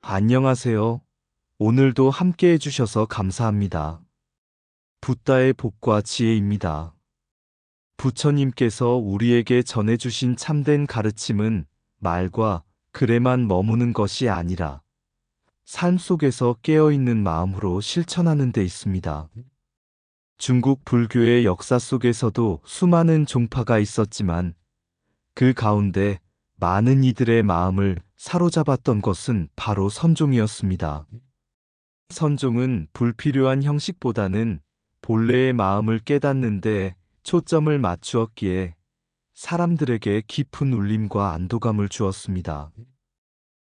안녕하세요. 오늘도 함께 해주셔서 감사합니다. 붓다의 복과 지혜입니다. 부처님께서 우리에게 전해주신 참된 가르침은 말과 글에만 머무는 것이 아니라 삶 속에서 깨어있는 마음으로 실천하는 데 있습니다. 중국 불교의 역사 속에서도 수많은 종파가 있었지만 그 가운데 많은 이들의 마음을 사로잡았던 것은 바로 선종이었습니다. 선종은 불필요한 형식보다는 본래의 마음을 깨닫는 데 초점을 맞추었기에 사람들에게 깊은 울림과 안도감을 주었습니다.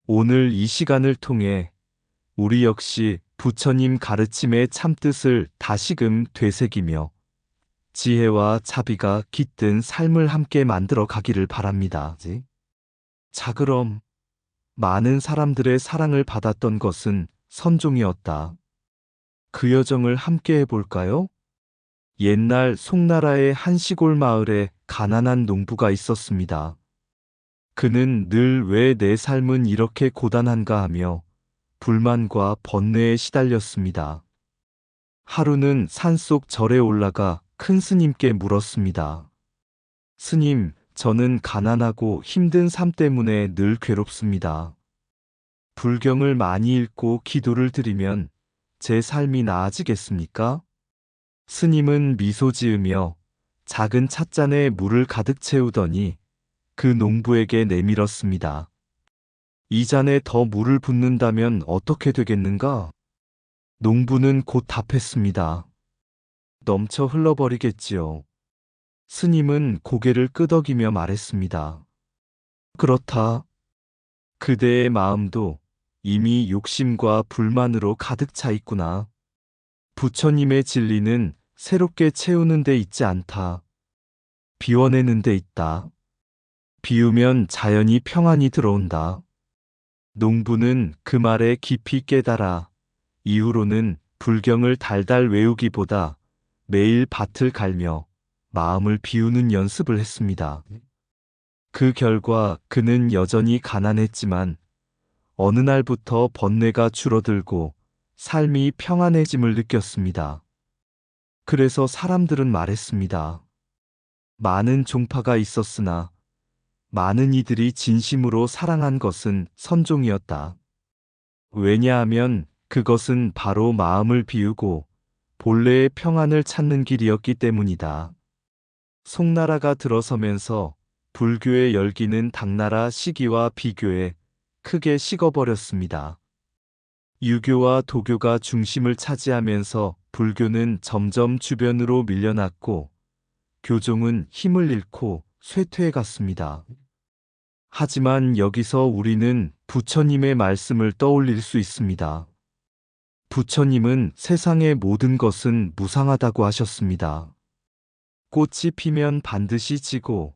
오늘 이 시간을 통해 우리 역시 부처님 가르침의 참뜻을 다시금 되새기며 지혜와 자비가 깃든 삶을 함께 만들어 가기를 바랍니다. 자, 그럼 많은 사람들의 사랑을 받았던 것은 선종이었다. 그 여정을 함께 해볼까요? 옛날 송나라의 한 시골 마을에 가난한 농부가 있었습니다. 그는 늘 왜 내 삶은 이렇게 고단한가 하며 불만과 번뇌에 시달렸습니다. 하루는 산속 절에 올라가 큰 스님께 물었습니다. 스님, 저는 가난하고 힘든 삶 때문에 늘 괴롭습니다. 불경을 많이 읽고 기도를 드리면 제 삶이 나아지겠습니까? 스님은 미소 지으며 작은 찻잔에 물을 가득 채우더니 그 농부에게 내밀었습니다. 이 잔에 더 물을 붓는다면 어떻게 되겠는가? 농부는 곧 답했습니다. 넘쳐 흘러버리겠지요. 스님은 고개를 끄덕이며 말했습니다. 그렇다. 그대의 마음도 이미 욕심과 불만으로 가득 차 있구나. 부처님의 진리는 새롭게 채우는 데 있지 않다. 비워내는 데 있다. 비우면 자연히 평안이 들어온다. 농부는 그 말에 깊이 깨달아 이후로는 불경을 달달 외우기보다 매일 밭을 갈며 마음을 비우는 연습을 했습니다. 그 결과 그는 여전히 가난했지만 어느 날부터 번뇌가 줄어들고 삶이 평안해짐을 느꼈습니다. 그래서 사람들은 말했습니다. 많은 종파가 있었으나 많은 이들이 진심으로 사랑한 것은 선종이었다. 왜냐하면 그것은 바로 마음을 비우고 본래의 평안을 찾는 길이었기 때문이다. 송나라가 들어서면서 불교의 열기는 당나라 시기와 비교해 크게 식어버렸습니다. 유교와 도교가 중심을 차지하면서 불교는 점점 주변으로 밀려났고 교종은 힘을 잃고 쇠퇴해 갔습니다. 하지만 여기서 우리는 부처님의 말씀을 떠올릴 수 있습니다. 부처님은 세상의 모든 것은 무상하다고 하셨습니다. 꽃이 피면 반드시 지고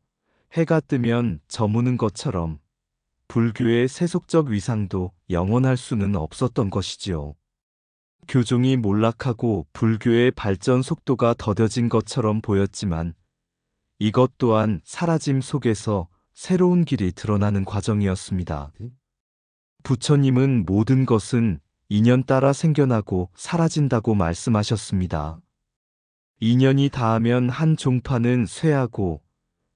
해가 뜨면 저무는 것처럼 불교의 세속적 위상도 영원할 수는 없었던 것이지요. 교종이 몰락하고 불교의 발전 속도가 더뎌진 것처럼 보였지만 이것 또한 사라짐 속에서 새로운 길이 드러나는 과정이었습니다. 부처님은 모든 것은 인연 따라 생겨나고 사라진다고 말씀하셨습니다. 인연이 닿으면 한 종파는 쇠하고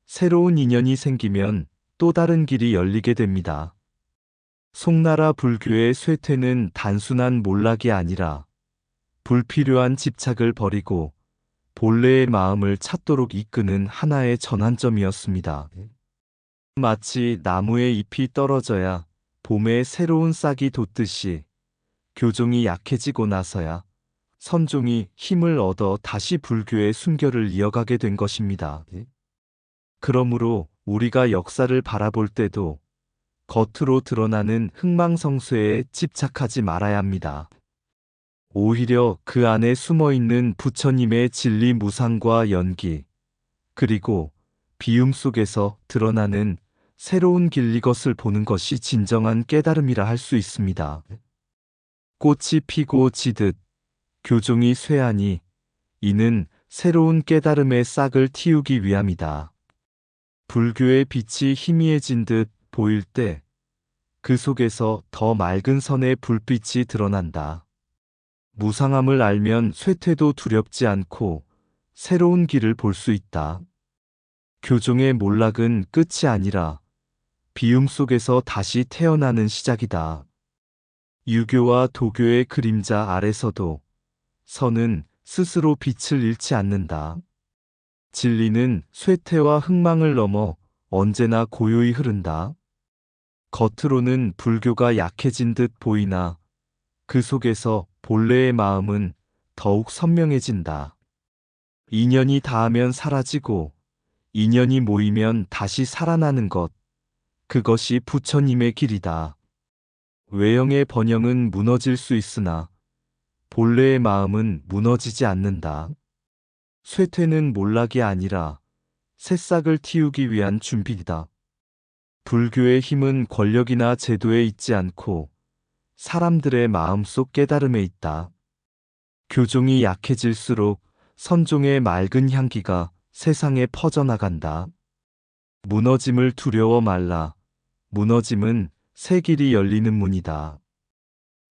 새로운 인연이 생기면 또 다른 길이 열리게 됩니다. 송나라 불교의 쇠퇴는 단순한 몰락이 아니라 불필요한 집착을 버리고 본래의 마음을 찾도록 이끄는 하나의 전환점이었습니다. 마치 나무의 잎이 떨어져야 봄에 새로운 싹이 돋듯이 교종이 약해지고 나서야 선종이 힘을 얻어 다시 불교의 순결을 이어가게 된 것입니다. 그러므로 우리가 역사를 바라볼 때도 겉으로 드러나는 흥망성쇠에 집착하지 말아야 합니다. 오히려 그 안에 숨어있는 부처님의 진리 무상과 연기, 그리고 비움 속에서 드러나는 새로운 길 이것을 보는 것이 진정한 깨달음이라 할 수 있습니다. 꽃이 피고 지듯 교종이 쇠하니 이는 새로운 깨달음의 싹을 틔우기 위함이다. 불교의 빛이 희미해진 듯 보일 때 그 속에서 더 맑은 선의 불빛이 드러난다. 무상함을 알면 쇠퇴도 두렵지 않고 새로운 길을 볼 수 있다. 교종의 몰락은 끝이 아니라 비움 속에서 다시 태어나는 시작이다. 유교와 도교의 그림자 아래서도 선은 스스로 빛을 잃지 않는다. 진리는 쇠퇴와 흥망을 넘어 언제나 고요히 흐른다. 겉으로는 불교가 약해진 듯 보이나 그 속에서 본래의 마음은 더욱 선명해진다. 인연이 닿으면 사라지고 인연이 모이면 다시 살아나는 것, 그것이 부처님의 길이다. 외형의 번영은 무너질 수 있으나 본래의 마음은 무너지지 않는다. 쇠퇴는 몰락이 아니라 새싹을 틔우기 위한 준비이다. 불교의 힘은 권력이나 제도에 있지 않고 사람들의 마음속 깨달음에 있다. 교종이 약해질수록 선종의 맑은 향기가 세상에 퍼져나간다. 무너짐을 두려워 말라. 무너짐은 새 길이 열리는 문이다.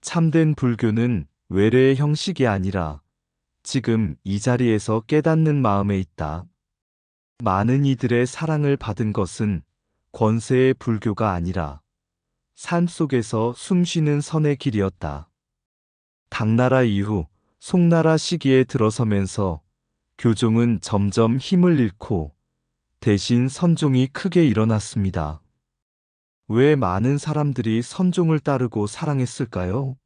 참된 불교는 외래의 형식이 아니라 지금 이 자리에서 깨닫는 마음에 있다. 많은 이들의 사랑을 받은 것은 권세의 불교가 아니라 삶 속에서 숨쉬는 선의 길이었다. 당나라 이후 송나라 시기에 들어서면서 교종은 점점 힘을 잃고 대신 선종이 크게 일어났습니다. 왜 많은 사람들이 선종을 따르고 사랑했을까요?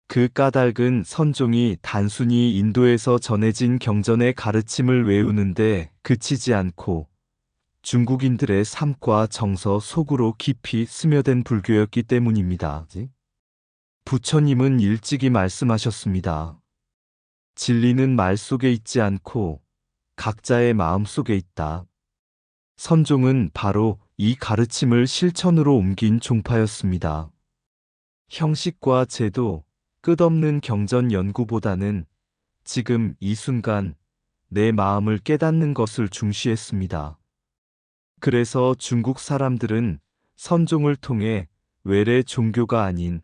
그 까닭은 선종이 단순히 인도에서 전해진 경전의 가르침을 외우는데 그치지 않고 중국인들의 삶과 정서 속으로 깊이 스며든 불교였기 때문입니다. 부처님은 일찍이 말씀하셨습니다. 진리는 말 속에 있지 않고 각자의 마음 속에 있다. 선종은 바로 이 가르침을 실천으로 옮긴 종파였습니다. 형식과 제도, 끝없는 경전 연구보다는 지금 이 순간 내 마음을 깨닫는 것을 중시했습니다. 그래서 중국 사람들은 선종을 통해 외래 종교가 아닌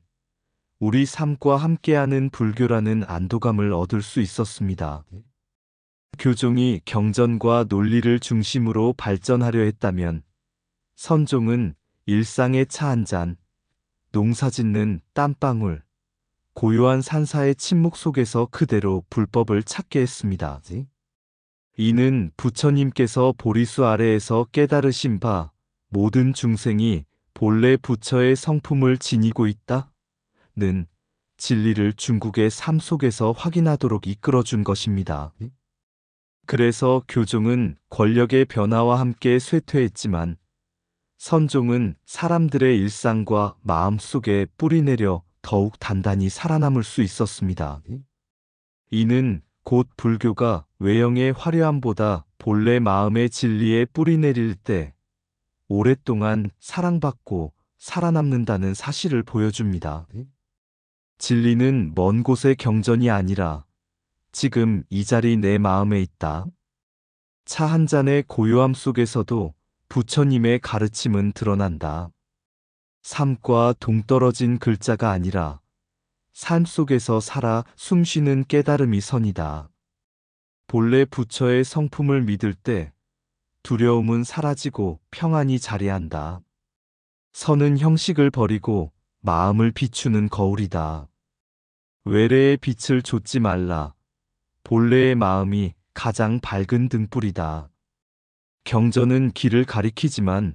우리 삶과 함께하는 불교라는 안도감을 얻을 수 있었습니다. 교종이 경전과 논리를 중심으로 발전하려 했다면 선종은 일상의 차 한 잔, 농사짓는 땀방울, 고요한 산사의 침묵 속에서 그대로 불법을 찾게 했습니다. 이는 부처님께서 보리수 아래에서 깨달으신 바 모든 중생이 본래 부처의 성품을 지니고 있다는 진리를 중국의 삶 속에서 확인하도록 이끌어준 것입니다. 그래서 교종은 권력의 변화와 함께 쇠퇴했지만 선종은 사람들의 일상과 마음 속에 뿌리내려 더욱 단단히 살아남을 수 있었습니다. 이는 곧 불교가 외형의 화려함보다 본래 마음의 진리에 뿌리내릴 때 오랫동안 사랑받고 살아남는다는 사실을 보여줍니다. 진리는 먼 곳의 경전이 아니라 지금 이 자리 내 마음에 있다. 차 한 잔의 고요함 속에서도 부처님의 가르침은 드러난다. 삶과 동떨어진 글자가 아니라 삶 속에서 살아 숨쉬는 깨달음이 선이다. 본래 부처의 성품을 믿을 때 두려움은 사라지고 평안이 자리한다. 선은 형식을 버리고 마음을 비추는 거울이다. 외래의 빛을 좇지 말라. 본래의 마음이 가장 밝은 등불이다. 경전은 길을 가리키지만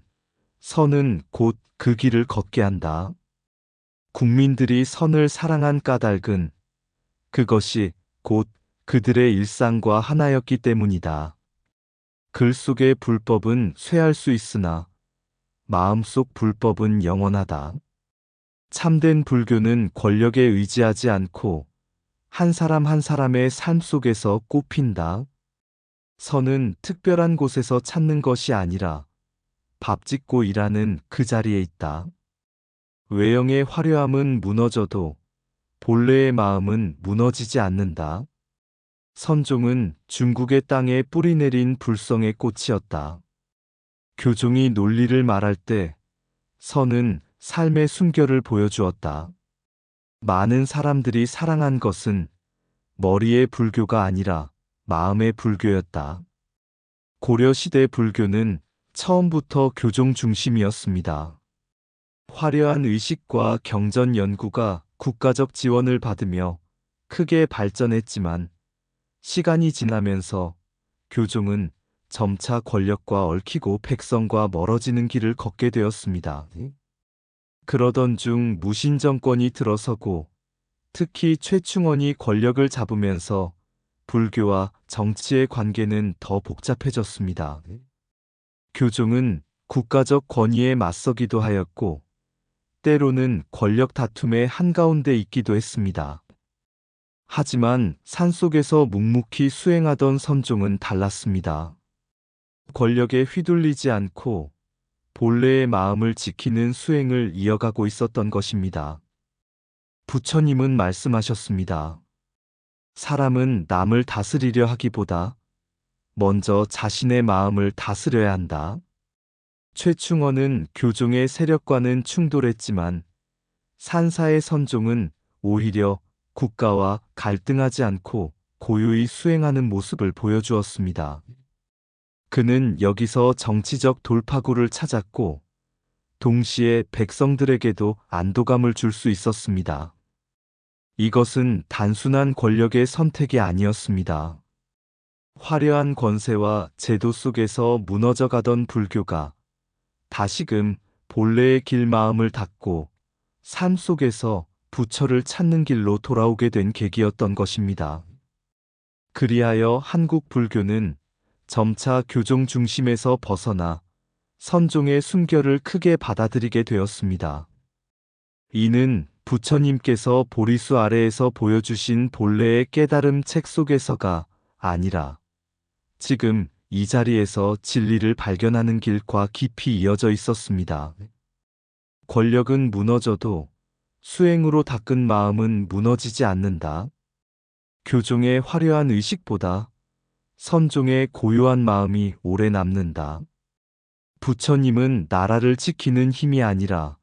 선은 곧 그 길을 걷게 한다. 국민들이 선을 사랑한 까닭은 그것이 곧 그들의 일상과 하나였기 때문이다. 글 속의 불법은 쇠할 수 있으나 마음속 불법은 영원하다. 참된 불교는 권력에 의지하지 않고 한 사람 한 사람의 삶 속에서 꽃핀다. 선은 특별한 곳에서 찾는 것이 아니라 밥 짓고 일하는 그 자리에 있다. 외형의 화려함은 무너져도 본래의 마음은 무너지지 않는다. 선종은 중국의 땅에 뿌리내린 불성의 꽃이었다. 교종이 논리를 말할 때 선은 삶의 순결을 보여주었다. 많은 사람들이 사랑한 것은 머리의 불교가 아니라 마음의 불교였다. 고려시대 불교는 처음부터 교종 중심이었습니다. 화려한 의식과 경전 연구가 국가적 지원을 받으며 크게 발전했지만 시간이 지나면서 교종은 점차 권력과 얽히고 백성과 멀어지는 길을 걷게 되었습니다. 그러던 중 무신 정권이 들어서고 특히 최충원이 권력을 잡으면서 불교와 정치의 관계는 더 복잡해졌습니다. 교종은 국가적 권위에 맞서기도 하였고 때로는 권력 다툼의 한가운데 있기도 했습니다. 하지만 산속에서 묵묵히 수행하던 선종은 달랐습니다. 권력에 휘둘리지 않고 본래의 마음을 지키는 수행을 이어가고 있었던 것입니다. 부처님은 말씀하셨습니다. 사람은 남을 다스리려 하기보다 먼저 자신의 마음을 다스려야 한다. 최충원은 교종의 세력과는 충돌했지만 산사의 선종은 오히려 국가와 갈등하지 않고 고요히 수행하는 모습을 보여주었습니다. 그는 여기서 정치적 돌파구를 찾았고 동시에 백성들에게도 안도감을 줄 수 있었습니다. 이것은 단순한 권력의 선택이 아니었습니다. 화려한 권세와 제도 속에서 무너져가던 불교가 다시금 본래의 길 마음을 닫고 삶 속에서 부처를 찾는 길로 돌아오게 된 계기였던 것입니다. 그리하여 한국 불교는 점차 교종 중심에서 벗어나 선종의 순결을 크게 받아들이게 되었습니다. 이는 부처님께서 보리수 아래에서 보여주신 본래의 깨달음 책 속에서가 아니라 지금 이 자리에서 진리를 발견하는 길과 깊이 이어져 있었습니다. 권력은 무너져도 수행으로 닦은 마음은 무너지지 않는다. 교종의 화려한 의식보다 선종의 고요한 마음이 오래 남는다. 부처님은 나라를 지키는 힘이 아니라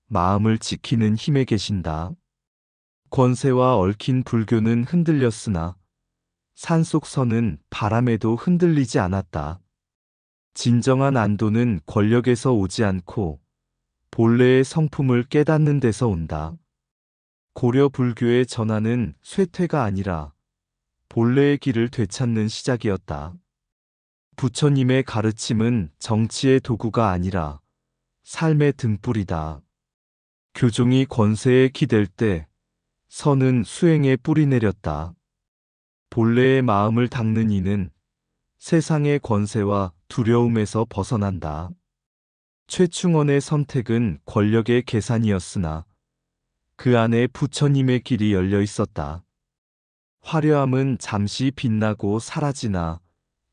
마음을 지키는 힘에 계신다. 권세와 얽힌 불교는 흔들렸으나 산속선은 바람에도 흔들리지 않았다. 진정한 안도는 권력에서 오지 않고 본래의 성품을 깨닫는 데서 온다. 고려 불교의 전환은 쇠퇴가 아니라 본래의 길을 되찾는 시작이었다. 부처님의 가르침은 정치의 도구가 아니라 삶의 등불이다. 교종이 권세에 기댈 때 선은 수행에 뿌리 내렸다. 본래의 마음을 닦는 이는 세상의 권세와 두려움에서 벗어난다. 최충원의 선택은 권력의 계산이었으나 그 안에 부처님의 길이 열려 있었다. 화려함은 잠시 빛나고 사라지나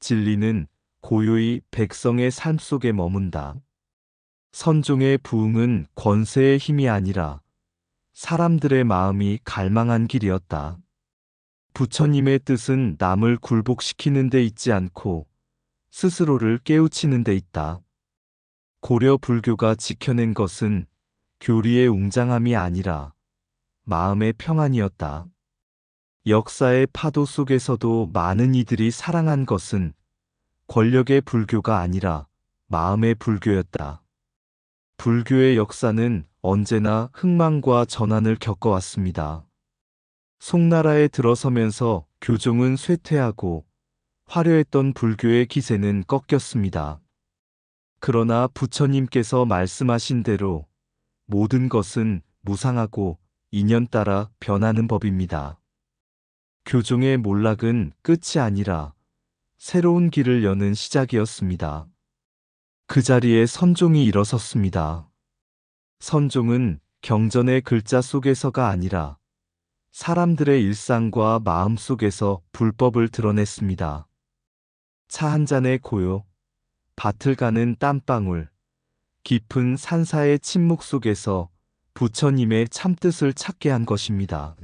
진리는 고요히 백성의 삶 속에 머문다. 선종의 부흥은 권세의 힘이 아니라 사람들의 마음이 갈망한 길이었다. 부처님의 뜻은 남을 굴복시키는 데 있지 않고 스스로를 깨우치는 데 있다. 고려 불교가 지켜낸 것은 교리의 웅장함이 아니라 마음의 평안이었다. 역사의 파도 속에서도 많은 이들이 사랑한 것은 권력의 불교가 아니라 마음의 불교였다. 불교의 역사는 언제나 흥망과 전환을 겪어왔습니다. 송나라에 들어서면서 교종은 쇠퇴하고 화려했던 불교의 기세는 꺾였습니다. 그러나 부처님께서 말씀하신 대로 모든 것은 무상하고 인연 따라 변하는 법입니다. 교종의 몰락은 끝이 아니라 새로운 길을 여는 시작이었습니다. 그 자리에 선종이 일어섰습니다. 선종은 경전의 글자 속에서가 아니라 사람들의 일상과 마음 속에서 불법을 드러냈습니다. 차 한 잔의 고요, 밭을 가는 땀방울, 깊은 산사의 침묵 속에서 부처님의 참뜻을 찾게 한 것입니다.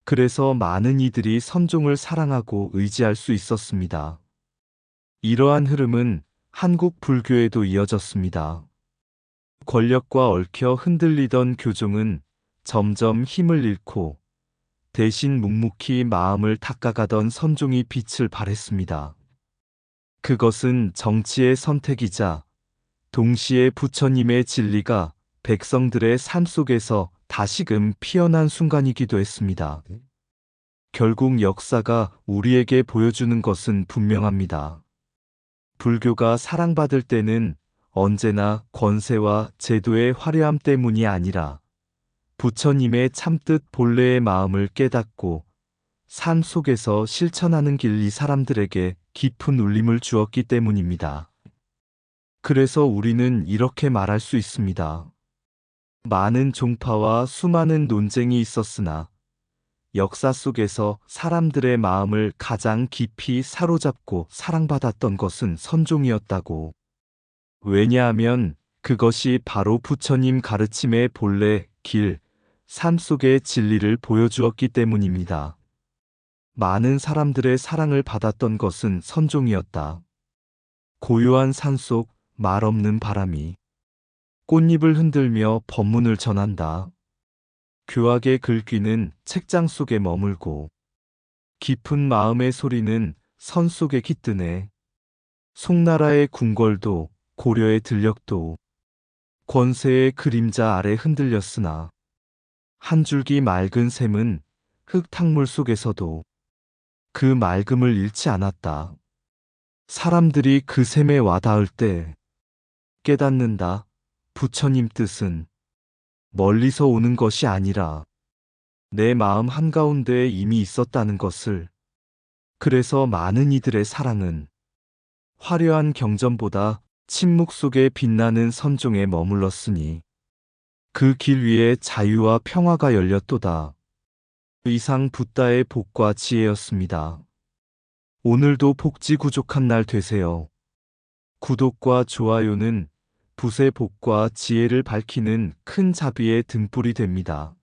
그래서 많은 이들이 선종을 사랑하고 의지할 수 있었습니다. 이러한 흐름은 한국 불교에도 이어졌습니다. 권력과 얽혀 흔들리던 교종은 점점 힘을 잃고 대신 묵묵히 마음을 닦아가던 선종이 빛을 발했습니다. 그것은 정치의 선택이자 동시에 부처님의 진리가 백성들의 삶 속에서 다시금 피어난 순간이기도 했습니다. 결국 역사가 우리에게 보여주는 것은 분명합니다. 불교가 사랑받을 때는 언제나 권세와 제도의 화려함 때문이 아니라 부처님의 참뜻 본래의 마음을 깨닫고 삶 속에서 실천하는 길이 사람들에게 깊은 울림을 주었기 때문입니다. 그래서 우리는 이렇게 말할 수 있습니다. 많은 종파와 수많은 논쟁이 있었으나 역사 속에서 사람들의 마음을 가장 깊이 사로잡고 사랑받았던 것은 선종이었다고. 왜냐하면 그것이 바로 부처님 가르침의 본래 길, 삶 속의 진리를 보여주었기 때문입니다. 많은 사람들의 사랑을 받았던 것은 선종이었다. 고요한 산속 말 없는 바람이 꽃잎을 흔들며 법문을 전한다. 교학의 글귀는 책장 속에 머물고 깊은 마음의 소리는 선 속에 깃드네. 송나라의 궁궐도 고려의 들녘도 권세의 그림자 아래 흔들렸으나 한 줄기 맑은 샘은 흙탕물 속에서도 그 맑음을 잃지 않았다. 사람들이 그 샘에 와닿을 때 깨닫는다. 부처님 뜻은 멀리서 오는 것이 아니라 내 마음 한가운데에 이미 있었다는 것을. 그래서 많은 이들의 사랑은 화려한 경전보다 침묵 속에 빛나는 선종에 머물렀으니 그 길 위에 자유와 평화가 열렸도다. 이상 붓다의 복과 지혜였습니다. 오늘도 복지구족한 날 되세요. 구독과 좋아요는 붓의 복과 지혜를 밝히는 큰 자비의 등불이 됩니다.